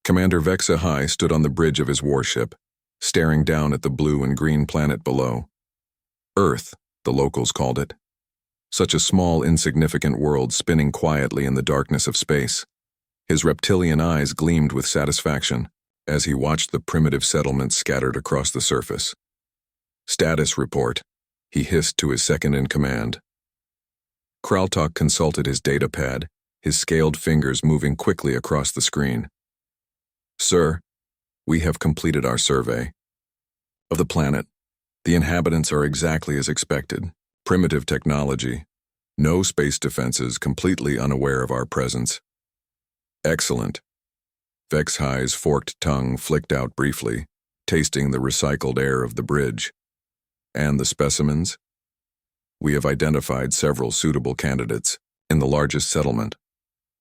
Commander HFY stood on the bridge of his warship, staring down at the blue and green planet below. Earth, the locals called it. Such a small, insignificant world spinning quietly in the darkness of space. His reptilian eyes gleamed with satisfaction as he watched the primitive settlements scattered across the surface. "Status report," he hissed to his second-in-command. Kraltok consulted his datapad, his scaled fingers moving quickly across the screen. "Sir, we have completed our survey of the planet. The inhabitants are exactly as expected. Primitive technology. No space defenses, completely unaware of our presence." "Excellent." HFY's forked tongue flicked out briefly, tasting the recycled air of the bridge. "And the specimens?" "We have identified several suitable candidates in the largest settlement.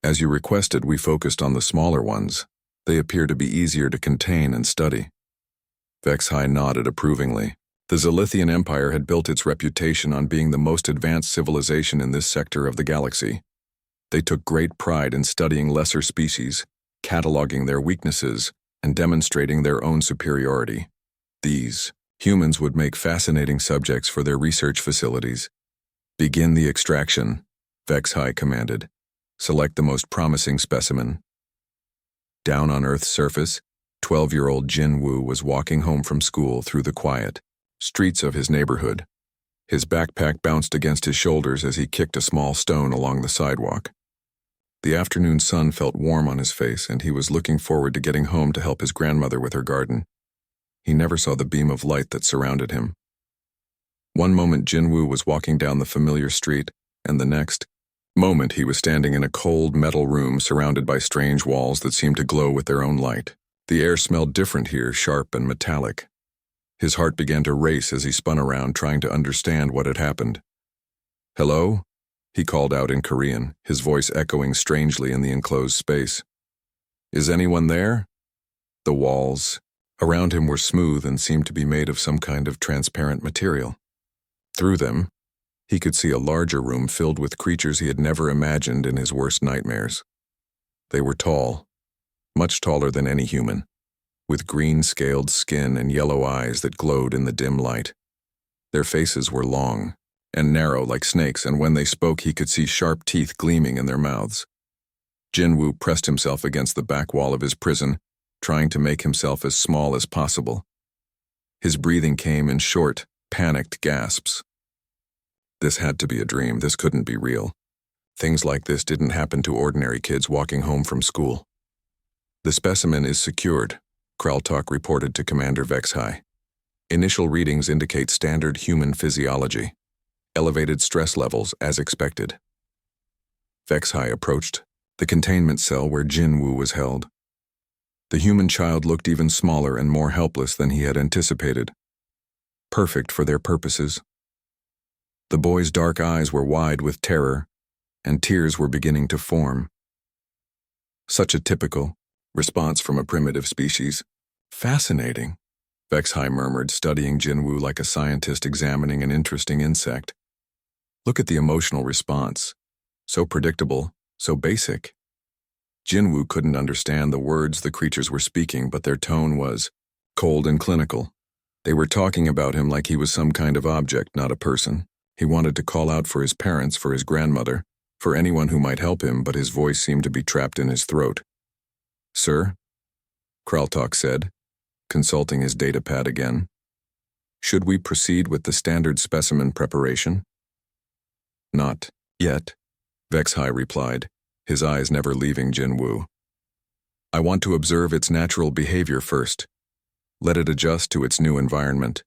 As you requested, we focused on the smaller ones. They appear to be easier to contain and study." HFY nodded approvingly. The Zilithian Empire had built its reputation on being the most advanced civilization in this sector of the galaxy. They took great pride in studying lesser species, cataloging their weaknesses, and demonstrating their own superiority. These humans would make fascinating subjects for their research facilities. "Begin the extraction," HFY commanded. "Select the most promising specimen." Down on Earth's surface, 12-year-old Jin Woo was walking home from school through the quiet streets of his neighborhood. His backpack bounced against his shoulders as he kicked a small stone along the sidewalk. The afternoon sun felt warm on his face, and he was looking forward to getting home to help his grandmother with her garden. He never saw the beam of light that surrounded him. One moment Jin Woo was walking down the familiar street, and the next moment he was standing in a cold metal room surrounded by strange walls that seemed to glow with their own light. The air smelled different here, sharp and metallic. His heart began to race as he spun around, trying to understand what had happened. "Hello?" he called out in Korean, his voice echoing strangely in the enclosed space. "Is anyone there?" The walls around him were smooth and seemed to be made of some kind of transparent material. Through them, he could see a larger room filled with creatures he had never imagined in his worst nightmares. They were tall, much taller than any human, with green-scaled skin and yellow eyes that glowed in the dim light. Their faces were long and narrow like snakes, and when they spoke he could see sharp teeth gleaming in their mouths. Jin Woo pressed himself against the back wall of his prison, trying to make himself as small as possible. His breathing came in short, panicked gasps. This had to be a dream. This couldn't be real. Things like this didn't happen to ordinary kids walking home from school. "The specimen is secured," Kraltok reported to Commander HFY. "Initial readings indicate standard human physiology. Elevated stress levels as expected." HFY approached the containment cell where Jin Woo was held. The human child looked even smaller and more helpless than he had anticipated. Perfect for their purposes. The boy's dark eyes were wide with terror, and tears were beginning to form. Such a typical response from a primitive species. "Fascinating," HFY murmured, studying Jin Woo like a scientist examining an interesting insect. "Look at the emotional response. So predictable, so basic." Jin Woo couldn't understand the words the creatures were speaking, but their tone was cold and clinical. They were talking about him like he was some kind of object, not a person. He wanted to call out for his parents, for his grandmother, for anyone who might help him, but his voice seemed to be trapped in his throat. "Sir?" Kraltok said, consulting his datapad again. "Should we proceed with the standard specimen preparation?" "Not yet," HFY replied, his eyes never leaving Jin Woo. "I want to observe its natural behavior first. Let it adjust to its new environment.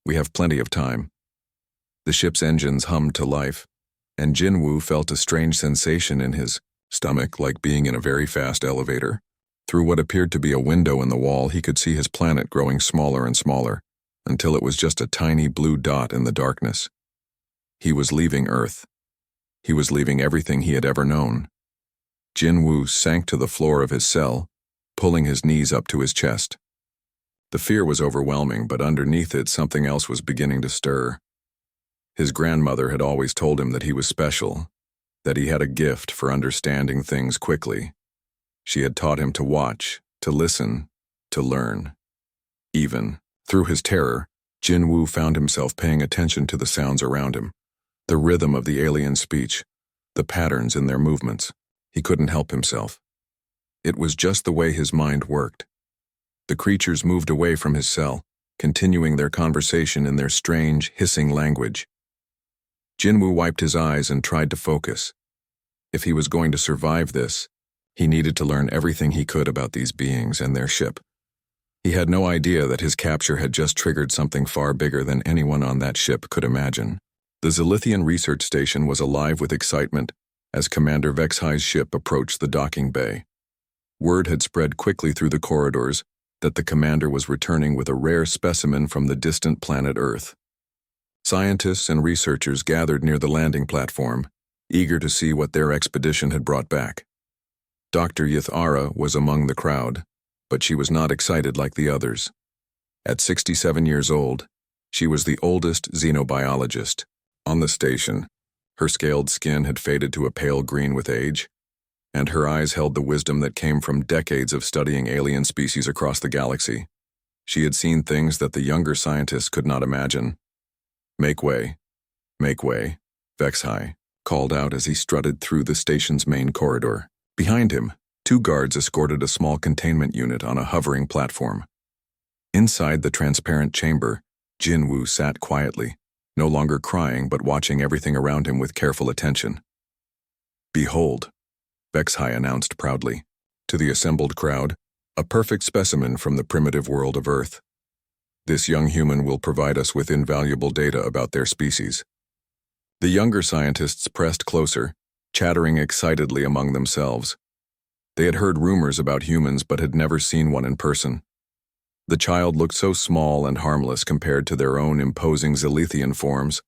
We have plenty of time." The ship's engines hummed to life, and Jin Woo felt a strange sensation in his stomach, like being in a very fast elevator. Through what appeared to be a window in the wall, he could see his planet growing smaller and smaller, until it was just a tiny blue dot in the darkness. He was leaving Earth. He was leaving everything he had ever known. Jin Woo sank to the floor of his cell, pulling his knees up to his chest. The fear was overwhelming, but underneath it something else was beginning to stir. His grandmother had always told him that he was special, that he had a gift for understanding things quickly. She had taught him to watch, to listen, to learn. Even, through his terror, Jinwoo found himself paying attention to the sounds around him, the rhythm of the alien speech, the patterns in their movements. He couldn't help himself. It was just the way his mind worked. The creatures moved away from his cell, continuing their conversation in their strange, hissing language. Jinwoo wiped his eyes and tried to focus. If he was going to survive this, he needed to learn everything he could about these beings and their ship. He had no idea that his capture had just triggered something far bigger than anyone on that ship could imagine. The Zilithian research station was alive with excitement as Commander Vexhi's ship approached the docking bay. Word had spread quickly through the corridors that the commander was returning with a rare specimen from the distant planet Earth. Scientists and researchers gathered near the landing platform, eager to see what their expedition had brought back. Dr. Yithara was among the crowd, but she was not excited like the others. At 67 years old, she was the oldest xenobiologist on the station. Her scaled skin had faded to a pale green with age, and her eyes held the wisdom that came from decades of studying alien species across the galaxy. She had seen things that the younger scientists could not imagine. Make way, Vexhi called out as he strutted through the station's main corridor. Behind him, 2 guards escorted a small containment unit on a hovering platform. Inside the transparent chamber, Jinwoo sat quietly, no longer crying but watching everything around him with careful attention. Behold, Vexhi announced proudly, to the assembled crowd, a perfect specimen from the primitive world of Earth. This young human will provide us with invaluable data about their species. The younger scientists pressed closer, chattering excitedly among themselves. They had heard rumors about humans but had never seen one in person. The child looked so small and harmless compared to their own imposing Zilithian forms.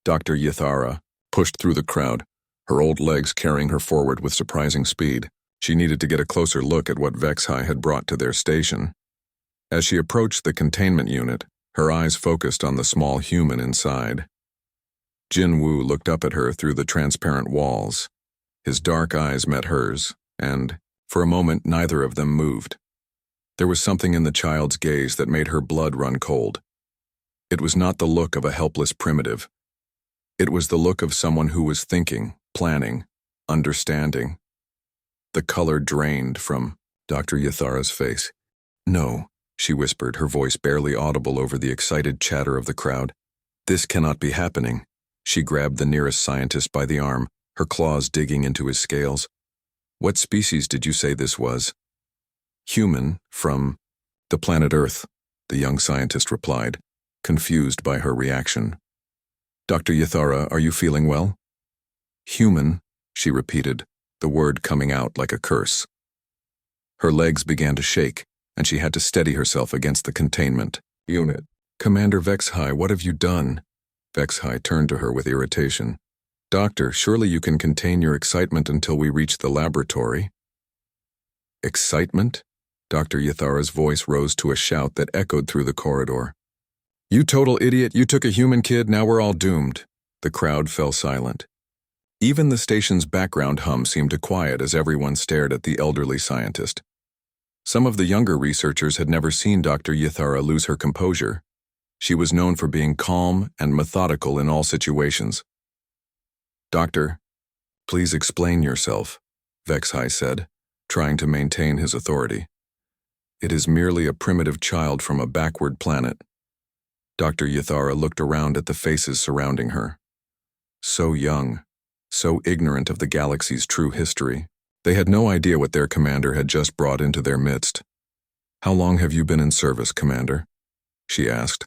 Dr. Yithara pushed through the crowd, her old legs carrying her forward with surprising speed. She needed to get a closer look at what Vexhi had brought to their station. As she approached the containment unit, her eyes focused on the small human inside. Jinwoo looked up at her through the transparent walls. His dark eyes met hers, and, for a moment, neither of them moved. There was something in the child's gaze that made her blood run cold. It was not the look of a helpless primitive. It was the look of someone who was thinking, planning, understanding. The color drained from Dr. Yithara's face. "No," she whispered, her voice barely audible over the excited chatter of the crowd. "This cannot be happening." She grabbed the nearest scientist by the arm, her claws digging into his scales. "What species did you say this was?" "Human, from the planet Earth," the young scientist replied, confused by her reaction. "Dr. Yithara, are you feeling well?" "Human," she repeated, the word coming out like a curse. Her legs began to shake, and she had to steady herself against the containment unit. "Commander Vexhi, what have you done?" Vexhi turned to her with irritation. "Doctor, surely you can contain your excitement until we reach the laboratory." "Excitement?" Dr. Yithara's voice rose to a shout that echoed through the corridor. "You total idiot, you took a human kid, now we're all doomed." The crowd fell silent. Even the station's background hum seemed to quiet as everyone stared at the elderly scientist. Some of the younger researchers had never seen Dr. Yithara lose her composure. She was known for being calm and methodical in all situations. "Doctor, please explain yourself," Vexhi said, trying to maintain his authority. "It is merely a primitive child from a backward planet." Dr. Yithara looked around at the faces surrounding her. So young, so ignorant of the galaxy's true history. They had no idea what their commander had just brought into their midst. "How long have you been in service, Commander?" she asked,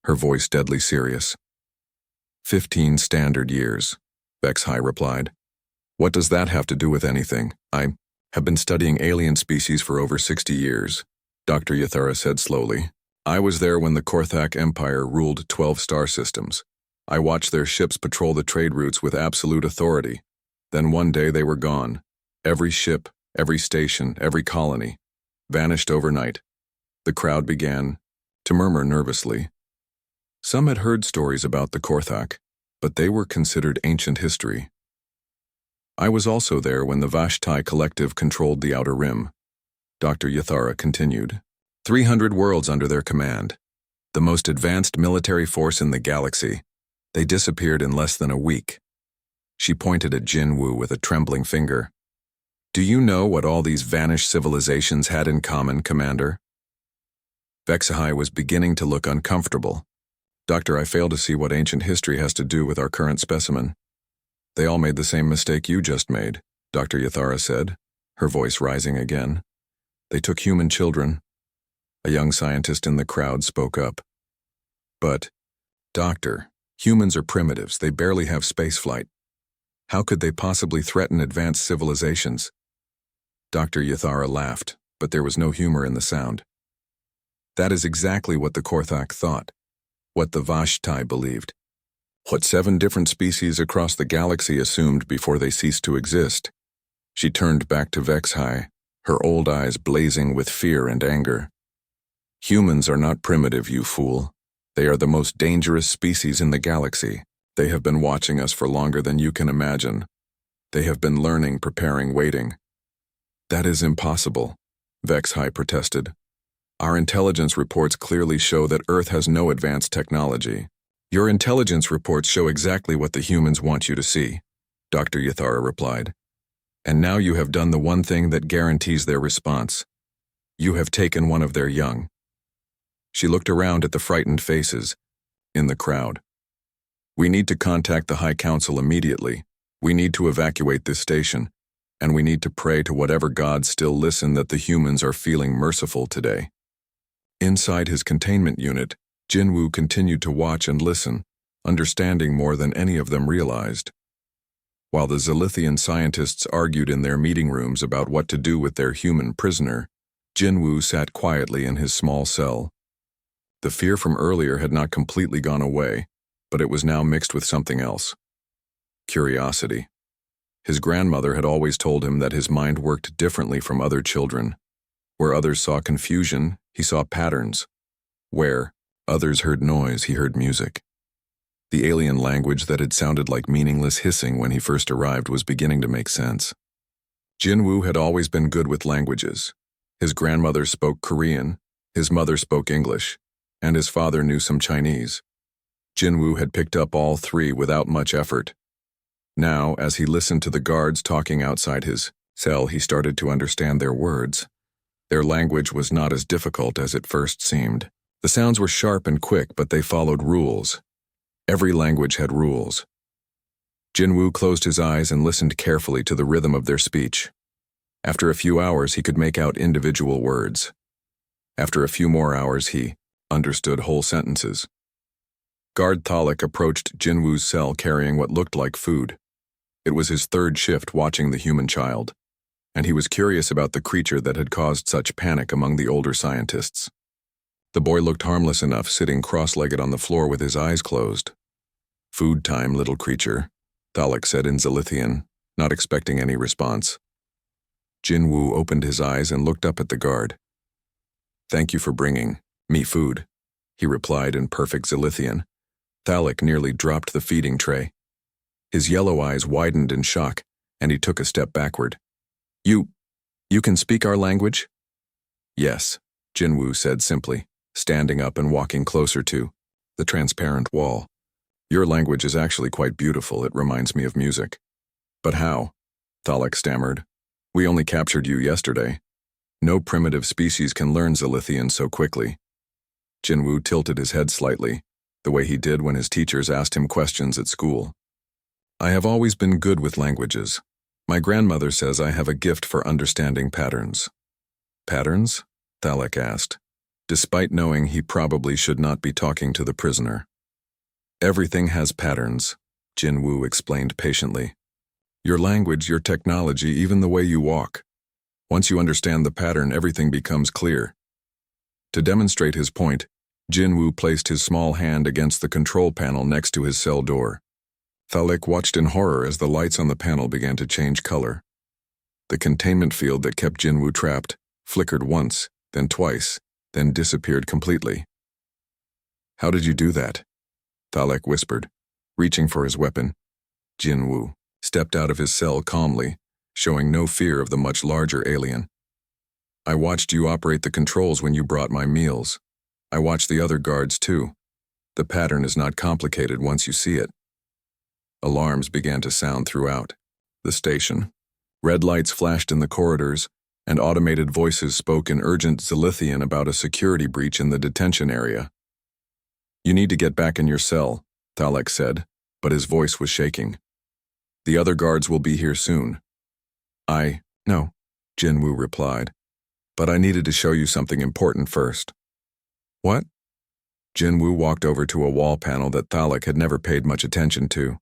her voice deadly serious. 15 standard years, Vexhi replied. "What does that have to do with anything? I have been studying alien species for over 60 years, Dr. Yithara said slowly. "I was there when the Korthak Empire ruled 12 star systems. I watched their ships patrol the trade routes with absolute authority. Then one day they were gone. Every ship, every station, every colony vanished overnight." The crowd began to murmur nervously. Some had heard stories about the Korthak, but they were considered ancient history. "I was also there when the Vashtai Collective controlled the Outer Rim. Dr. Yathara continued. 300 worlds under their command. The most advanced military force in the galaxy. They disappeared in less than a week. She pointed at Jinwoo with a trembling finger. Do you know what all these vanished civilizations had in common, Commander? Vexahai was beginning to look uncomfortable. Doctor, I fail to see what ancient history has to do with our current specimen. They all made the same mistake you just made, Dr. Yathara said, her voice rising again. They took human children. A young scientist in the crowd spoke up. But, Doctor, humans are primitives. They barely have spaceflight. How could they possibly threaten advanced civilizations? Dr. Yathara laughed, but there was no humor in the sound. That is exactly what the Korthak thought, what the Vashtai believed, what 7 different species across the galaxy assumed before they ceased to exist. She turned back to Vexahai, her old eyes blazing with fear and anger. Humans are not primitive, you fool. They are the most dangerous species in the galaxy. They have been watching us for longer than you can imagine. They have been learning, preparing, waiting. That is impossible, Vexahai protested. Our intelligence reports clearly show that Earth has no advanced technology. Your intelligence reports show exactly what the humans want you to see, Dr. Yathara replied. And now you have done the one thing that guarantees their response. You have taken one of their young. She looked around at the frightened faces in the crowd. We need to contact the High Council immediately. We need to evacuate this station, and we need to pray to whatever gods still listen that the humans are feeling merciful today. Inside his containment unit, Jinwoo continued to watch and listen, understanding more than any of them realized. While the Zilithian scientists argued in their meeting rooms about what to do with their human prisoner, Jinwoo sat quietly in his small cell. The fear from earlier had not completely gone away, but it was now mixed with something else. Curiosity. His grandmother had always told him that his mind worked differently from other children. Where others saw confusion, he saw patterns. Where others heard noise, he heard music. The alien language that had sounded like meaningless hissing when he first arrived was beginning to make sense. Jinwoo had always been good with languages. His grandmother spoke Korean, his mother spoke English, and his father knew some Chinese. Jinwoo had picked up all 3 without much effort. Now, as he listened to the guards talking outside his cell, he started to understand their words. Their language was not as difficult as it first seemed. The sounds were sharp and quick, but they followed rules. Every language had rules. Jinwoo closed his eyes and listened carefully to the rhythm of their speech. After a few hours, he could make out individual words. After a few more hours, he understood whole sentences. Guard Thalik approached Jinwoo's cell carrying what looked like food. It was his 3rd shift watching the human child, and he was curious about the creature that had caused such panic among the older scientists. The boy looked harmless enough, sitting cross-legged on the floor with his eyes closed. Food time, little creature, Thalik said in Zilithian, not expecting any response. Jinwoo opened his eyes and looked up at the guard. Thank you for bringing me food, he replied in perfect Zilithian. Thalik nearly dropped the feeding tray. His yellow eyes widened in shock, and he took a step backward. You can speak our language? Yes, Jinwoo said simply, standing up and walking closer to the transparent wall. Your language is actually quite beautiful. It reminds me of music. But how? Thalik stammered. We only captured you yesterday. No primitive species can learn Zilithian so quickly. Jinwoo tilted his head slightly, the way he did when his teachers asked him questions at school. I have always been good with languages. My grandmother says I have a gift for understanding patterns. Patterns? Thalik asked, despite knowing he probably should not be talking to the prisoner. Everything has patterns, Jinwoo explained patiently. Your language, your technology, even the way you walk. Once you understand the pattern, everything becomes clear. To demonstrate his point, Jinwoo placed his small hand against the control panel next to his cell door. Thalik watched in horror as the lights on the panel began to change color. The containment field that kept Jinwoo trapped flickered once, then twice, then disappeared completely. How did you do that? Thalik whispered, reaching for his weapon. Jinwoo stepped out of his cell calmly, showing no fear of the much larger alien. I watched you operate the controls when you brought my meals. I watched the other guards too. The pattern is not complicated once you see it. Alarms began to sound throughout the station. Red lights flashed in the corridors, and automated voices spoke in urgent Zilithian about a security breach in the detention area. You need to get back in your cell, Thalek said, but his voice was shaking. The other guards will be here soon. No, Jinwoo replied. But I needed to show you something important first. What? Jinwoo walked over to a wall panel that Thalek had never paid much attention to.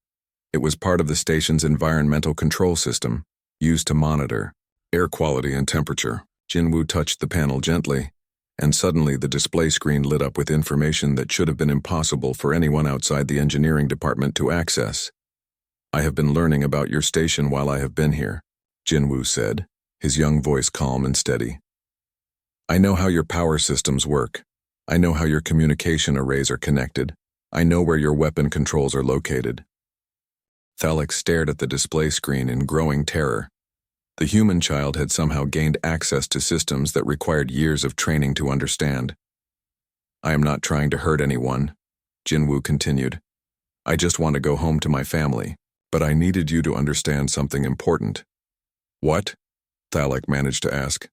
It was part of the station's environmental control system, used to monitor air quality and temperature. Jinwoo touched the panel gently, and suddenly the display screen lit up with information that should have been impossible for anyone outside the engineering department to access. I have been learning about your station while I have been here, Jinwoo said, his young voice calm and steady. I know how your power systems work. I know how your communication arrays are connected. I know where your weapon controls are located. Thalek stared at the display screen in growing terror. The human child had somehow gained access to systems that required years of training to understand. I am not trying to hurt anyone, Jinwoo continued. I just want to go home to my family, but I needed you to understand something important. What? Thalek managed to ask.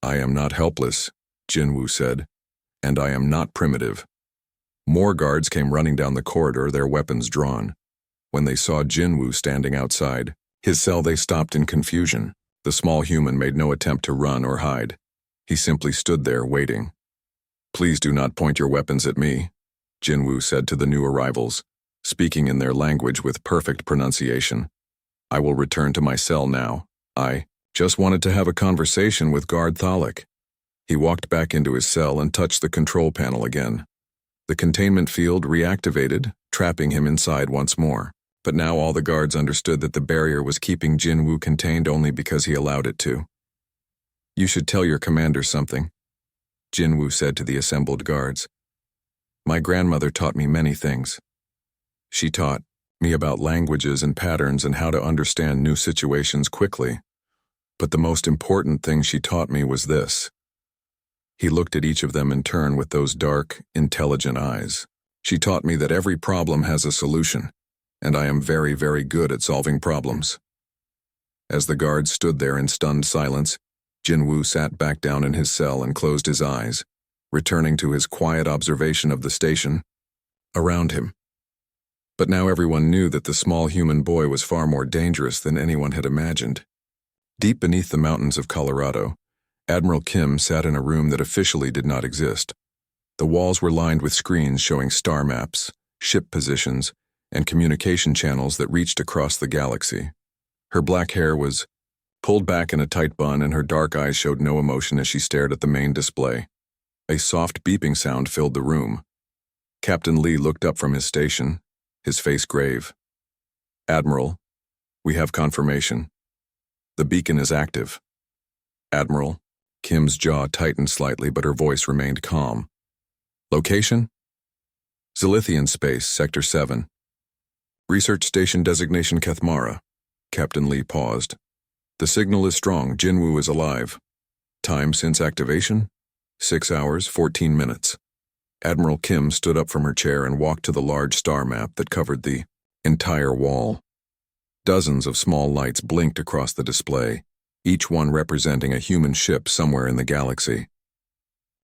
I am not helpless, Jinwoo said, and I am not primitive. More guards came running down the corridor, their weapons drawn. When they saw Jinwoo standing outside his cell, they stopped in confusion. The small human made no attempt to run or hide. He simply stood there, waiting. Please do not point your weapons at me, Jinwoo said to the new arrivals, speaking in their language with perfect pronunciation. I will return to my cell now. I just wanted to have a conversation with Guard Thalek. He walked back into his cell and touched the control panel again. The containment field reactivated, trapping him inside once more. But now all the guards understood that the barrier was keeping Jinwoo contained only because he allowed it to. You should tell your commander something, Jinwoo said to the assembled guards. My grandmother taught me many things. She taught me about languages and patterns and how to understand new situations quickly. But the most important thing she taught me was this. He looked at each of them in turn with those dark, intelligent eyes. She taught me that every problem has a solution, and I am very, very good at solving problems. As the guards stood there in stunned silence, Jinwoo sat back down in his cell and closed his eyes, returning to his quiet observation of the station around him. But now everyone knew that the small human boy was far more dangerous than anyone had imagined. Deep beneath the mountains of Colorado, Admiral Kim sat in a room that officially did not exist. The walls were lined with screens showing star maps, ship positions, and communication channels that reached across the galaxy. Her black hair was pulled back in a tight bun, and her dark eyes showed no emotion as she stared at the main display. A soft beeping sound filled the room. Captain Lee looked up from his station, his face grave. Admiral, we have confirmation. The beacon is active. Admiral, Kim's jaw tightened slightly, but her voice remained calm. Location? Zilithian Space, Sector 7. Research Station Designation Kethmara. Captain Lee paused. The signal is strong. Jinwoo is alive. Time since activation? 6 hours, 14 minutes. Admiral Kim stood up from her chair and walked to the large star map that covered the entire wall. Dozens of small lights blinked across the display, each one representing a human ship somewhere in the galaxy.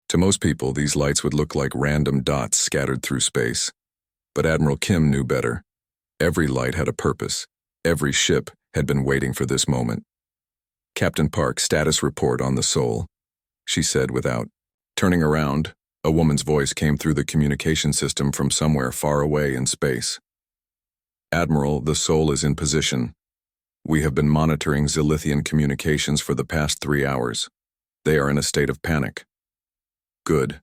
To most people, these lights would look like random dots scattered through space. But Admiral Kim knew better. Every light had a purpose. Every ship had been waiting for this moment. Captain Park, status report on the Soul, she said without turning around. A woman's voice came through the communication system from somewhere far away in space. Admiral, the Soul is in position. We have been monitoring Zilithian communications for the past 3 hours. They are in a state of panic. Good.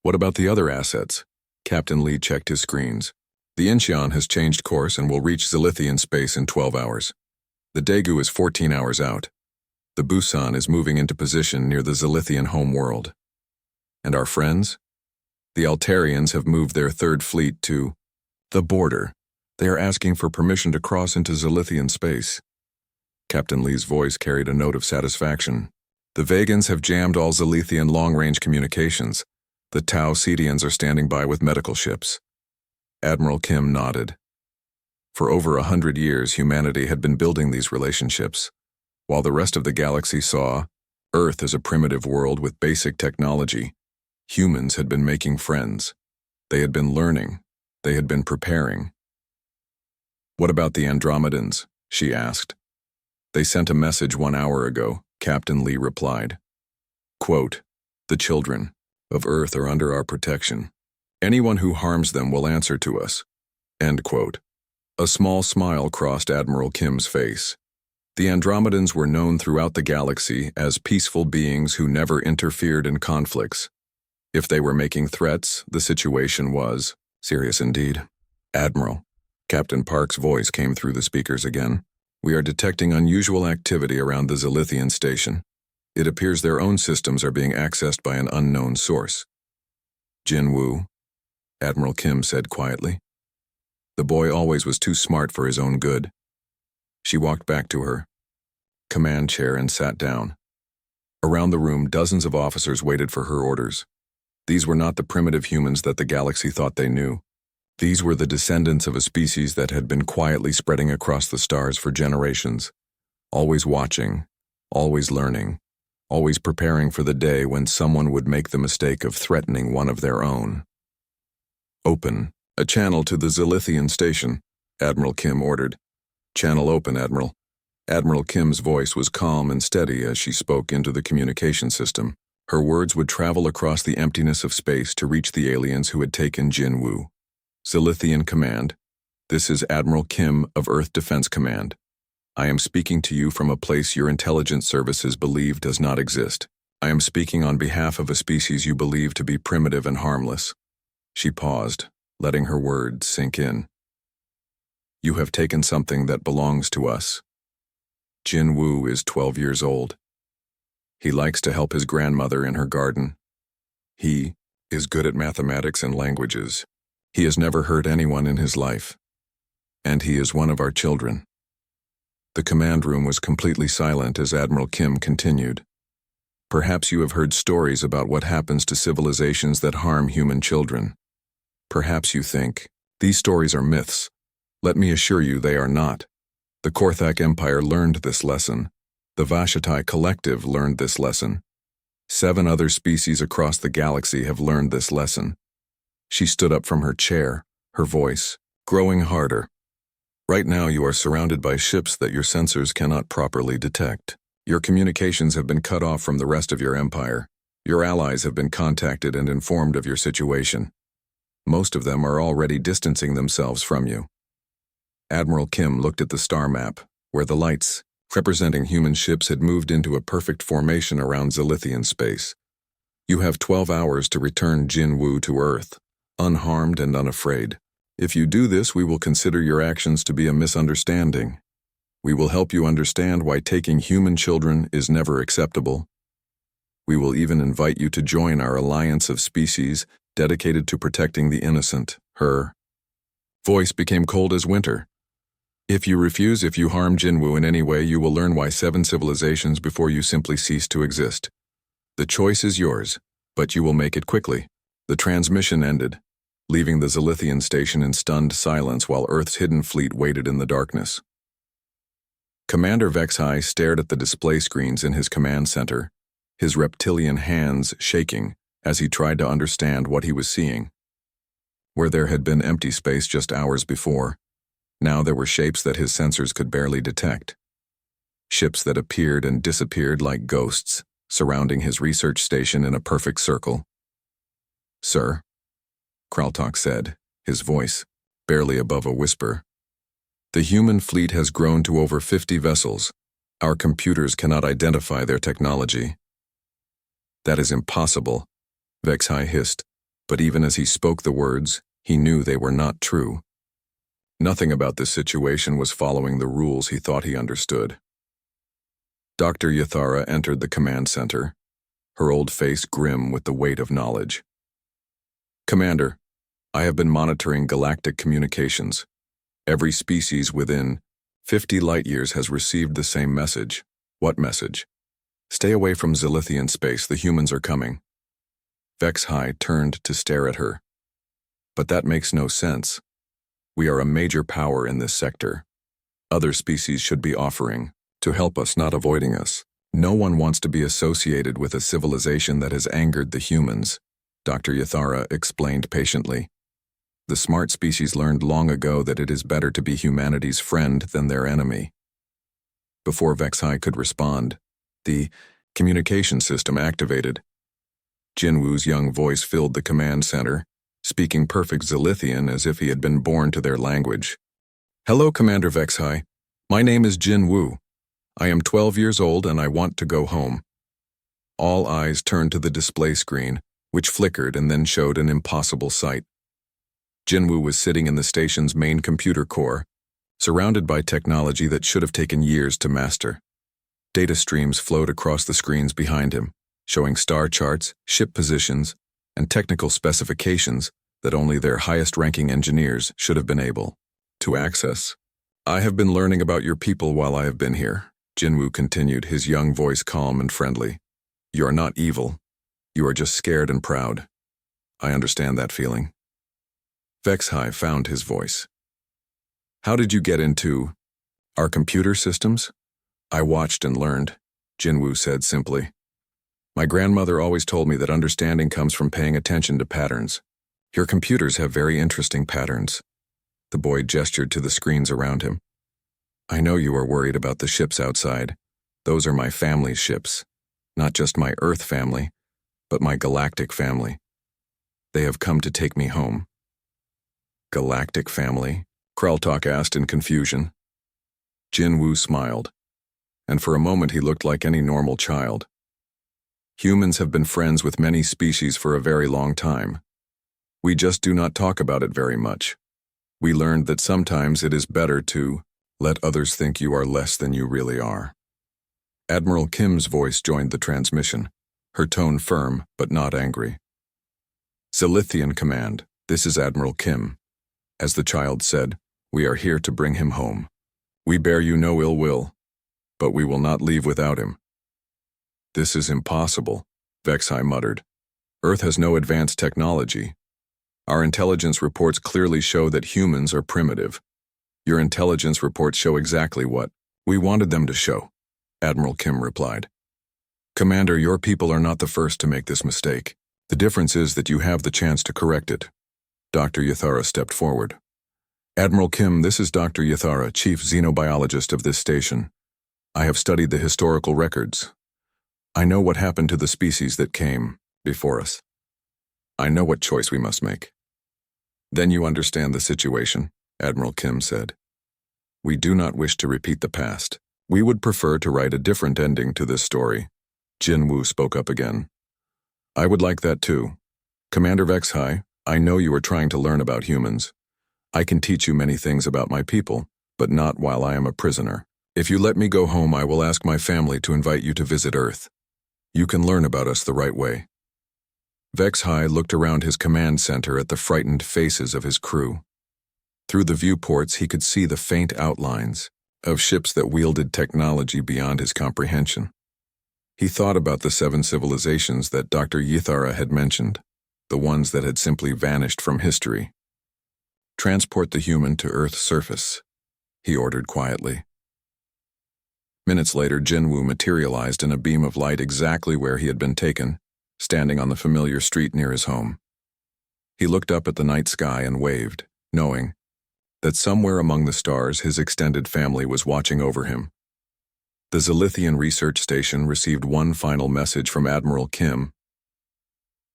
What about the other assets? Captain Lee checked his screens. The Incheon has changed course and will reach Zilithian space in 12 hours. The Daegu is 14 hours out. The Busan is moving into position near the Zilithian homeworld. And our friends? The Altarians have moved their third fleet to the border. They are asking for permission to cross into Zilithian space. Captain Lee's voice carried a note of satisfaction. The Vegans have jammed all Zalithian long-range communications. The Tau Cetians are standing by with medical ships. Admiral Kim nodded. For over 100 years, humanity had been building these relationships, while the rest of the galaxy saw Earth as a primitive world with basic technology. Humans had been making friends. They had been learning. They had been preparing. "What about the Andromedans?" she asked. "They sent a message 1 hour ago," Captain Lee replied. Quote, "The children of Earth are under our protection. Anyone who harms them will answer to us." End quote. A small smile crossed Admiral Kim's face. The Andromedans were known throughout the galaxy as peaceful beings who never interfered in conflicts. If they were making threats, the situation was serious indeed. "Admiral," Captain Park's voice came through the speakers again. "We are detecting unusual activity around the Zalithian station. It appears their own systems are being accessed by an unknown source." "Jin Woo," Admiral Kim said quietly. The boy always was too smart for his own good. She walked back to her command chair and sat down. Around the room, dozens of officers waited for her orders. These were not the primitive humans that the galaxy thought they knew. These were the descendants of a species that had been quietly spreading across the stars for generations, always watching, always learning, always preparing for the day when someone would make the mistake of threatening one of their own. "Open a channel to the Zalithian station," Admiral Kim ordered. "Channel open, Admiral." Admiral Kim's voice was calm and steady as she spoke into the communication system. Her words would travel across the emptiness of space to reach the aliens who had taken Jin Woo. "Zalithian Command, this is Admiral Kim of Earth Defense Command. I am speaking to you from a place your intelligence services believe does not exist. I am speaking on behalf of a species you believe to be primitive and harmless." She paused, letting her words sink in. "You have taken something that belongs to us. Jin Woo is 12 years old. He likes to help his grandmother in her garden. He is good at mathematics and languages. He has never hurt anyone in his life. And he is one of our children." The command room was completely silent as Admiral Kim continued. "Perhaps you have heard stories about what happens to civilizations that harm human children. Perhaps you think, these stories are myths. Let me assure you they are not. The Korthak Empire learned this lesson. The Vashatai Collective learned this lesson. 7 other species across the galaxy have learned this lesson." She stood up from her chair, her voice growing harder. "Right now you are surrounded by ships that your sensors cannot properly detect. Your communications have been cut off from the rest of your empire. Your allies have been contacted and informed of your situation. Most of them are already distancing themselves from you." Admiral Kim looked at the star map, where the lights, representing human ships, had moved into a perfect formation around Zalithian space. "You have 12 hours to return Jin Woo to Earth, unharmed and unafraid. If you do this, we will consider your actions to be a misunderstanding. We will help you understand why taking human children is never acceptable. We will even invite you to join our alliance of species dedicated to protecting the innocent." Her voice became cold as winter. "If you refuse, if you harm Jin Woo in any way, you will learn why 7 civilizations before you simply cease to exist. The choice is yours, but you will make it quickly." The transmission ended, leaving the Zalithian station in stunned silence while Earth's hidden fleet waited in the darkness. Commander Vexhai stared at the display screens in his command center, his reptilian hands shaking as he tried to understand what he was seeing. Where there had been empty space just hours before, now there were shapes that his sensors could barely detect. Ships that appeared and disappeared like ghosts, surrounding his research station in a perfect circle. "Sir," Kraltok said, his voice barely above a whisper, "the human fleet has grown to over 50 vessels. Our computers cannot identify their technology." "That is impossible," Vexhai hissed, but even as he spoke the words, he knew they were not true. Nothing about this situation was following the rules he thought he understood. Dr. Yathara entered the command center, her old face grim with the weight of knowledge. "Commander, I have been monitoring galactic communications. Every species within 50 light-years has received the same message." "What message?" Stay away from Zilithian space, the humans are coming. Vex-High turned to stare at her. But that makes no sense. We are a major power in this sector. Other species should be offering to help us, not avoiding us. No one wants to be associated with a civilization that has angered the humans, Dr. Yathara explained patiently. The smart species learned long ago that it is better to be humanity's friend than their enemy. Before Vex-High could respond, the communication system activated. Jinwoo's young voice filled the command center, speaking perfect Zilithian as if he had been born to their language. Hello, Commander Vex-High. My name is Jinwoo. I am 12 years old and I want to go home. All eyes turned to the display screen, which flickered and then showed an impossible sight. Jinwoo was sitting in the station's main computer core, surrounded by technology that should have taken years to master. Data streams flowed across the screens behind him, showing star charts, ship positions, and technical specifications that only their highest-ranking engineers should have been able to access. I have been learning about your people while I have been here, Jinwoo continued, his young voice calm and friendly. You are not evil. You are just scared and proud. I understand that feeling. Vex-High found his voice. How did you get into our computer systems? I watched and learned, Jinwoo said simply. My grandmother always told me that understanding comes from paying attention to patterns. Your computers have very interesting patterns. The boy gestured to the screens around him. I know you are worried about the ships outside. Those are my family's ships. Not just my Earth family, but my galactic family. They have come to take me home. Galactic family? Kraltok asked in confusion. Jinwoo smiled, and for a moment he looked like any normal child. Humans have been friends with many species for a very long time. We just do not talk about it very much. We learned that sometimes it is better to let others think you are less than you really are. Admiral Kim's voice joined the transmission, her tone firm but not angry. Zilithian Command, this is Admiral Kim. As the child said, we are here to bring him home. We bear you no ill will, but we will not leave without him. This is impossible, Vex-High muttered. Earth has no advanced technology. Our intelligence reports clearly show that humans are primitive. Your intelligence reports show exactly what we wanted them to show, Admiral Kim replied. Commander, your people are not the first to make this mistake. The difference is that you have the chance to correct it. Dr. Yathara stepped forward. Admiral Kim, this is Dr. Yathara, chief xenobiologist of this station. I have studied the historical records. I know what happened to the species that came before us. I know what choice we must make. Then you understand the situation, Admiral Kim said. We do not wish to repeat the past. We would prefer to write a different ending to this story. Jinwoo spoke up again. I would like that too. Commander Vex-High, I know you are trying to learn about humans. I can teach you many things about my people, but not while I am a prisoner. If you let me go home, I will ask my family to invite you to visit Earth. You can learn about us the right way. Vex-High looked around his command center at the frightened faces of his crew. Through the viewports, he could see the faint outlines of ships that wielded technology beyond his comprehension. He thought about the 7 civilizations that Dr. Yathara had mentioned, the ones that had simply vanished from history. Transport the human to Earth's surface, he ordered quietly. Minutes later, Jinwoo materialized in a beam of light exactly where he had been taken, standing on the familiar street near his home. He looked up at the night sky and waved, knowing that somewhere among the stars his extended family was watching over him. The Zilithian research station received one final message from Admiral Kim.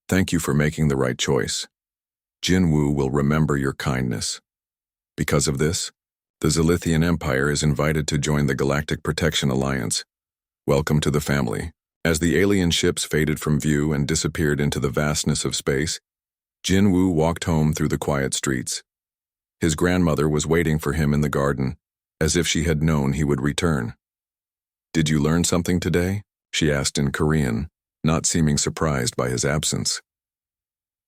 Thank you for making the right choice. Jinwoo will remember your kindness. Because of this, the Zilithian Empire is invited to join the Galactic Protection Alliance. Welcome to the family. As the alien ships faded from view and disappeared into the vastness of space, Jinwoo walked home through the quiet streets. His grandmother was waiting for him in the garden, as if she had known he would return. Did you learn something today? She asked in Korean, not seeming surprised by his absence.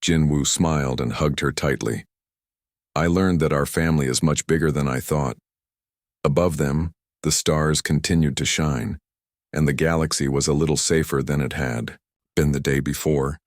Jinwoo smiled and hugged her tightly. I learned that our family is much bigger than I thought. Above them, the stars continued to shine, and the galaxy was a little safer than it had been the day before.